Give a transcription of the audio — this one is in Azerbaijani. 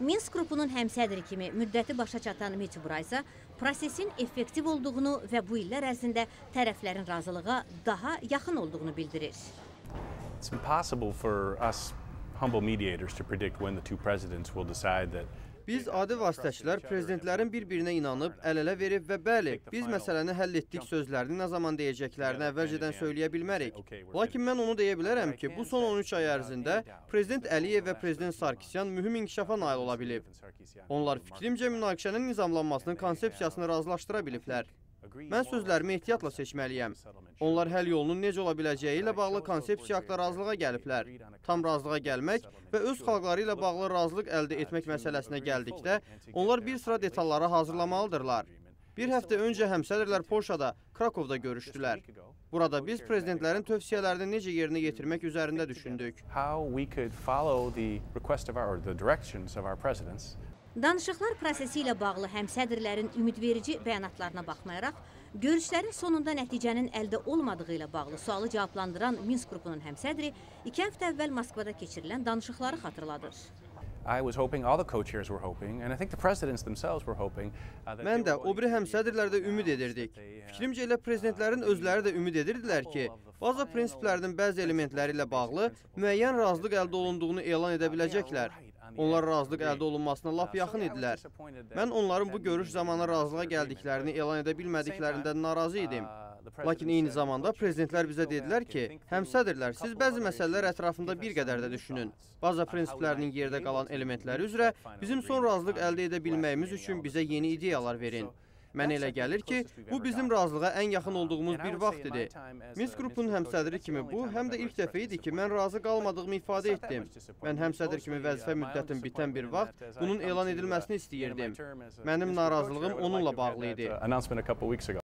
Minsk qrupunun həmsədri kimi müddəti başa çatan Mitibura isə prosesin effektiv olduğunu və bu illər ərzində tərəflərin razılığa daha yaxın olduğunu bildirir. It's impossible for us humble mediators to predict when the two presidents will decide that. Biz adi vasitəçilər prezidentlərin bir-birinə inanıb, əl-ələ verib və bəli, biz məsələni həll etdik sözlərini nə zaman deyəcəklərini əvvəlcədən söyləyə bilmərik. Lakin mən onu deyə bilərəm ki, bu son 13 ay ərzində Prezident Əliyev və Prezident Sarkisyan mühüm inkişafa nail ola bilib. Onlar fikrimcə münaqişənin nizamlanmasının konsepsiyasını razılaşdıra biliblər. Mən sözlərimi ehtiyatla seçməliyəm. Onlar həll yolunun necə ola biləcəyi ilə bağlı konsepsiya haqqında razılığa gəliblər. Tam razılığa gəlmək və öz xalqları ilə bağlı razılıq əldə etmək məsələsinə gəldikdə, onlar bir sıra detalları hazırlamalıdırlar. Bir həftə öncə həmsədrlər Polşada, Krakovda görüşdülər. Burada biz prezidentlərin tövsiyələrini necə yerinə yetirmək üzərində düşündük. Danışıqlar prosesi ilə bağlı həmsədrlərin ümidverici bəyanatlarına baxmayaraq, görüşlərin sonunda nəticənin əldə olmadığı ilə bağlı sualı cavablandıran Minsk qrupunun həmsədri 2 həftə əvvəl Moskvada keçirilən danışıqları xatırladır. Mən də o biri həmsədrlər də ümid edirdik. Fikrimcə elə prezidentlərin özləri də ümid edirdilər ki, baza prinsiplərinin bəzi elementləri ilə bağlı müəyyən razılıq əldə olunduğunu elan edə biləcəklər. Onlar razılıq əldə olunmasına lap yaxın idilər. Mən onların bu görüş zamanı razılığa gəldiklərini elan edə bilmədiklərindən narazı idim. Lakin eyni zamanda prezidentlər bizə dedilər ki, həmsədrlər, siz bəzi məsələlər ətrafında bir qədər də düşünün. Baza prinsiplərinin yerdə qalan elementləri üzrə bizim son razılıq əldə edə bilməyimiz üçün bizə yeni ideyalar verin. Mənə elə gəlir ki, bu bizim razılığa ən yaxın olduğumuz bir vaxt idi. Minsk qrupunun həmsədri kimi bu, həm də ilk dəfə idi ki, mən razı qalmadığımı ifadə etdim. Mən həmsədr kimi vəzifə müddətim bitən bir vaxt bunun elan edilməsini istəyirdim. Mənim narazılığım onunla bağlı idi.